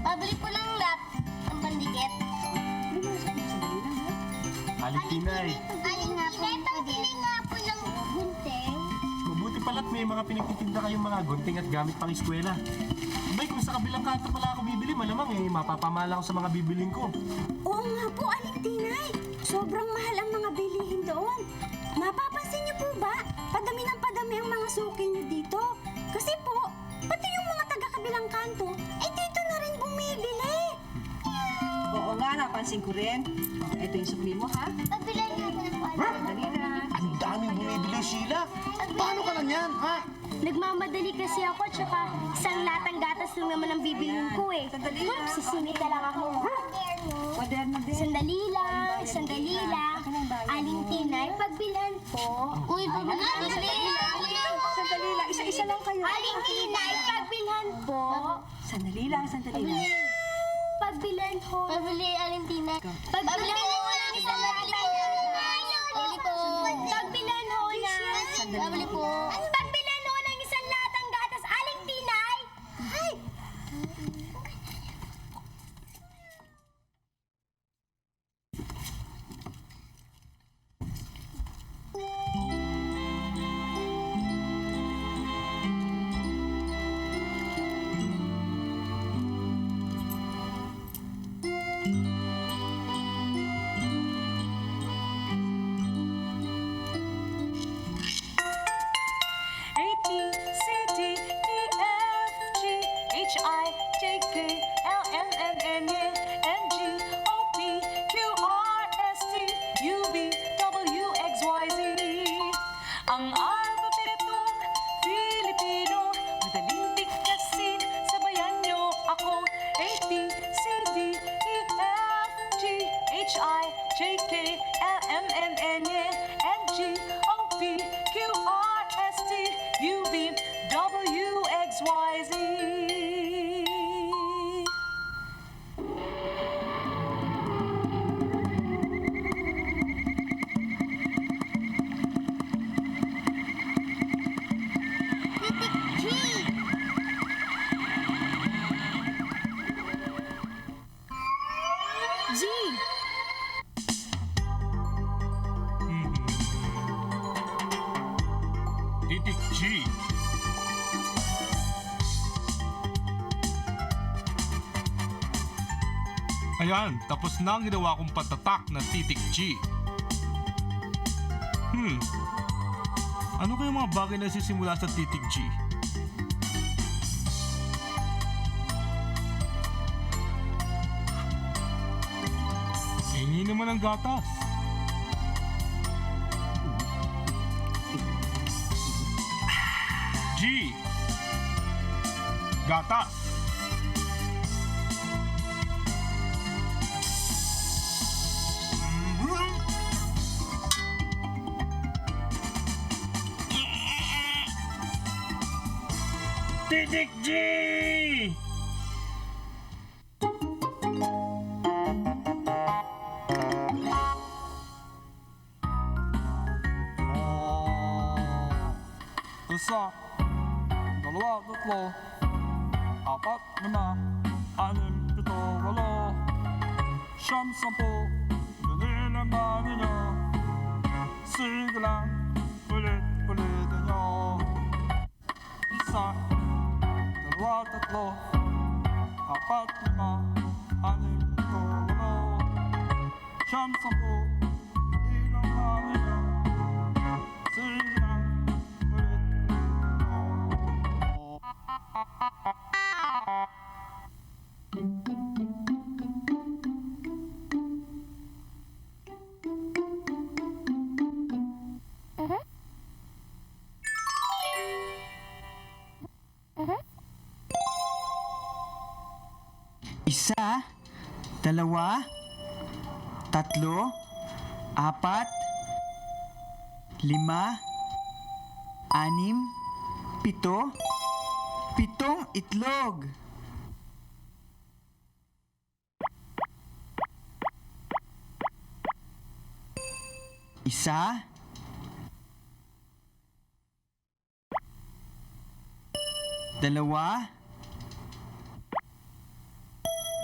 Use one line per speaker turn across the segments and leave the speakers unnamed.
Pabili po ng lap, ang pandikit.
Aling Tinay.
Aling Tinay, pabili nga po ng gunting.
Mabuti pala't may mga pinagtitinda kayong mga gunting at gamit pang eskwela. Abay, kung sa kabilang kanto pala ako bibili, malamang mapapamala ako sa mga bibiling ko.
Oo nga po, Aling Tinay. Sobrang mahal ang mga bilihin doon. Mapapansin niyo po ba? Padami ng padami ang mga suki niyo dito. Kasi po, pati yung mga taga-kabilang kanto, dito na rin bumibili.
Oo nga, napansin ko rin. Ito yung sukli mo, ha?
Pabili nga po ng
Dali na.
Ang daming bumibili, Sheila. Paano ka lang yan, ha?
Nagmamadali kasi ako, tsaka isang latang gatas lang naman ang bibilin ko eh.
Sandali lang.
Sisingit na lang ako.
Moderno din.
Sandali lang, sandali lang. Aling Tinay, pagbilhan po. Uy, pagbilhan.
Sandali lang. Isa-isa lang kayo.
Aling Tinay, pagbilhan po.
Sandali lang, sandali lang.
Pagbilhan po. Pabili, Aling Tinay. Pagbilhan po ng isang latang Pabili po. Pagbilhan ho na. Pabili po. Pagbilhan ho ng isang latang gatas, Aling Tinay. Ay!
Ang alpabetong Filipino, madaling bigkasin, sabayan niyo ako. A, B, C, D, E, F, G, H, I, J, K, L, M, N, N, G, O, P, Q, R, S, T, U, V, W, X, Y, Z.
G!
Titik G.
Ayan, tapos na ang ginawa kong patatak na titik G. Ano kaya mga bagay na sisimula sa titik G? Hingi naman ang gatas. G. Gatas.
Titik G!
Isa, dalawa, tatlo, apat, lima, anim, pito, walo, siyam, sampu, ganun ang ba ninyo? Sige lang, ulit-ulitin nyo. Isa, dalawa, tatlo, apat, lima, anim, pito, walo, siyam, sampu, ilang ba ninyo? Sige lang,
Isa, dalawa, tatlo, apat, lima, anim, pito, pitong itlog. Isa, dalawa,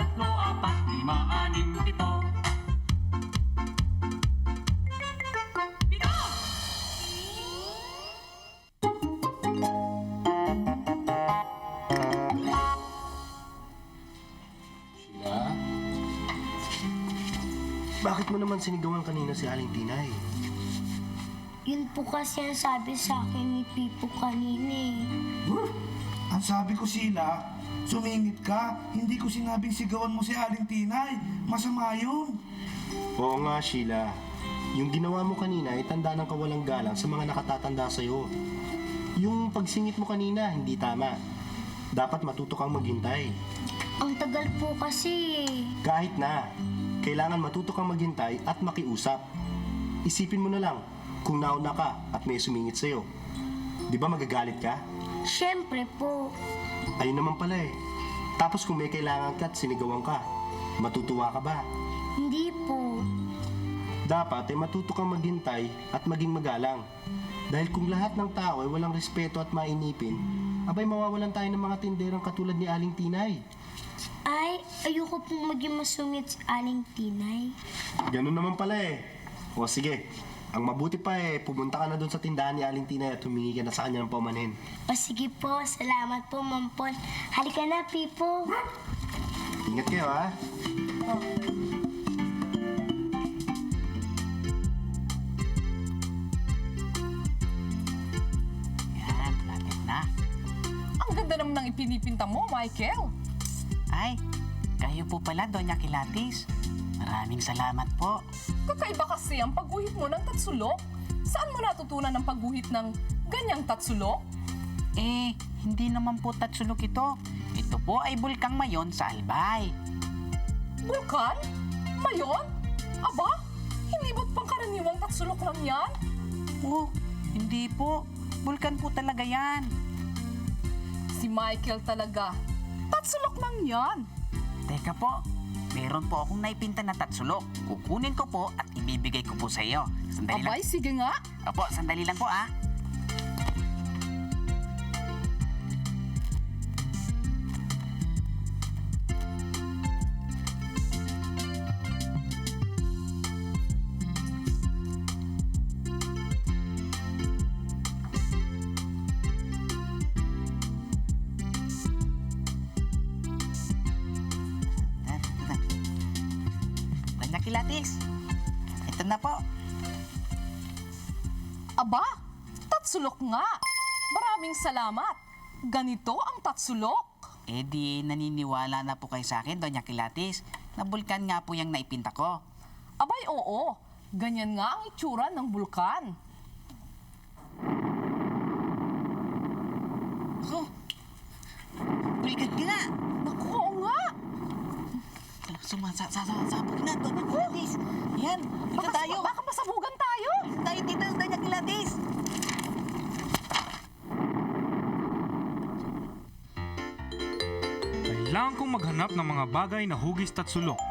tatlo, apat, lima, anim, pito.
Sheila? Bakit mo naman sinigawan kanina si Aling Tinay?
Yun po kasi ang sabi sa akin ni Pipo kanina eh.
Ang sabi ko, Sheila, sumingit ka. Hindi ko sinabing sigawan mo si Aling Tinay. Masama yun.
Oo nga, Sheila. Yung ginawa mo kanina ay tanda ng kawalang galang sa mga nakatatanda sa'yo. Yung pagsingit mo kanina, hindi tama. Dapat matuto kang maghintay.
Ang tagal po kasi eh.
Kahit na, kailangan matuto kang maghintay at makiusap. Isipin mo na lang, kung nauna ka at may sumingit sa'yo, di ba magagalit ka?
Siyempre po.
Ayun naman pala eh. Tapos kung may kailangan ka at sinigawan ka, matutuwa ka ba?
Hindi po.
Dapat ay matuto kang maghintay at maging magalang. Dahil kung lahat ng tao ay walang respeto at mainipin, abay mawawalan tayo ng mga tinderang katulad ni Aling Tinay.
Ay, ayoko pong maging masungit si Aling Tinay.
Ganun naman pala eh. O sige, ang mabuti pa eh, pumunta ka na doon sa tindahan ni Aling Tinay at humingi ka na sa kanya ng paumanhin.
O sige po, salamat po, Mampol. Halika na, Pipo.
Ingat kayo ha.
Yan, lapit na.
Ang ganda naman ng ipinipinta mo, Michael.
Ay, kayo po pala, Doña Kilatis. Maraming salamat po.
Kakaiba kasi ang pagguhit mo ng tatsulok. Saan mo natutunan ang pagguhit ng ganyang tatsulok?
Eh, hindi naman po tatsulok ito. Ito po ay bulkang mayon sa Albay.
Bulkan? Mayon? Aba, hindi ba't pangkaraniwang tatsulok lang yan?
Oh, hindi po. Bulkan po talaga yan.
Si Michael talaga. Tatsulok lang yan.
Teka po, meron po akong naipinta na tatsulok. Kukunin ko po at ibibigay ko po sa iyo. Sandali lang.
Abay, sige nga.
Opo, sandali lang po ah. Doña Kilatis, ito na po.
Aba, tatsulok nga. Maraming salamat. Ganito ang tatsulok.
Eh di naniniwala na po kayo sa akin, Doña Kilatis, na bulkan nga po yung naipinta ko.
Abay, oo. Ganyan nga ang itsura ng bulkan.
Oh, bulkan ka nga!
Naku, oo nga.
Sumasabog na, Doña Kilatis. Yan, ito tayo.
Baka masabugan tayo.
Tayo dito, Doña Kilatis.
Kailangan kong maghanap ng mga bagay na hugis at sulok.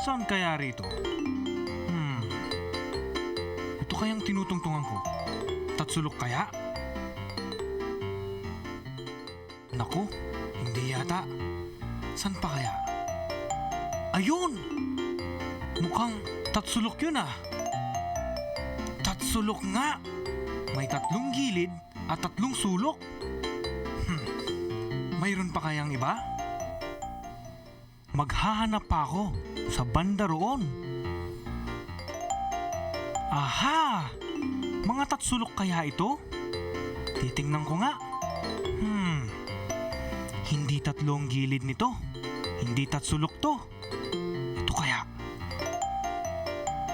Saan kaya rito? Ito kayang tinutungtungan ko? Tatsulok kaya? Naku, hindi yata. San pa kaya? Ayun! Mukhang tatsulok yun ah. Tatsulok nga! May 3 gilid at 3 sulok. Mayroon pa kayang iba? Maghahanap pa ako sa banda roon. Aha! Mga tatsulok kaya ito? Titingnan ko nga. Hindi 3 gilid nito. Hindi tatsulok to. Ito kaya?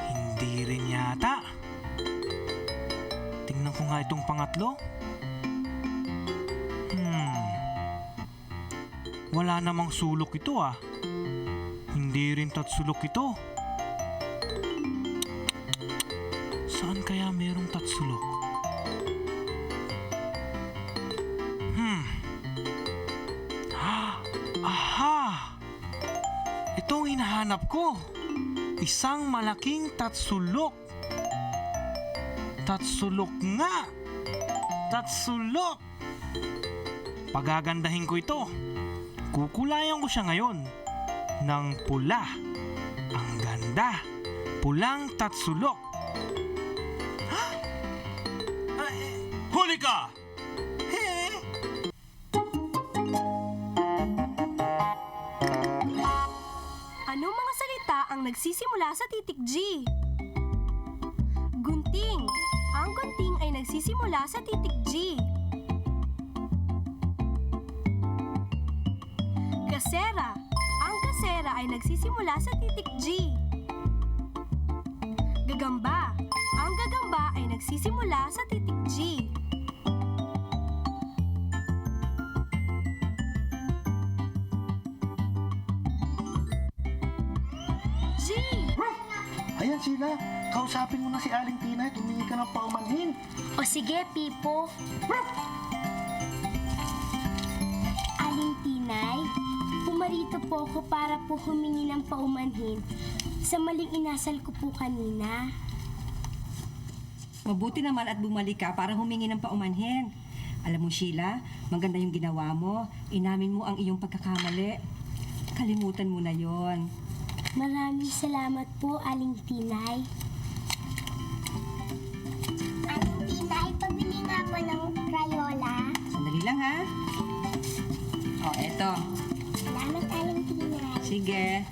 Hindi rin yata. Tingnan ko nga itong pangatlo. Wala namang sulok ito ah. Hindi rin tatsulok ito. Saan kaya merong tatsulok? Aha! Ito ang hinahanap ko. Isang malaking tatsulok. Tatsulok nga! Tatsulok! Pagagandahin ko ito. Kukulayan ko siya ngayon ng pula. Ang ganda. Pulang tatsulok. Huli ka!
Anong mga salita ang nagsisimula sa titik G? Gunting. Ang gunting ay nagsisimula sa titik G. Gasera. Ang gasera ay nagsisimula sa titik G. Gagamba. Ang gagamba ay nagsisimula sa titik G. G.
Ayan sila, kausapin mo na si Aling Tina at humingi ka ng paumanhin.
O sige, Pipo. Aling Tinay, pumarito po ako para po humingi ng paumanhin sa maling inasal ko po kanina.
Mabuti naman at bumalik ka para humingi ng paumanhin. Alam mo, Sheila, maganda yung ginawa mo. Inamin mo ang iyong pagkakamali. Kalimutan mo na yon.
Maraming salamat po, Aling Tinay. Aling Tinay, pabili nga po ng Crayola.
Sandali lang, ha? O, eto.
Salamat, Aling Tinay.
Sige.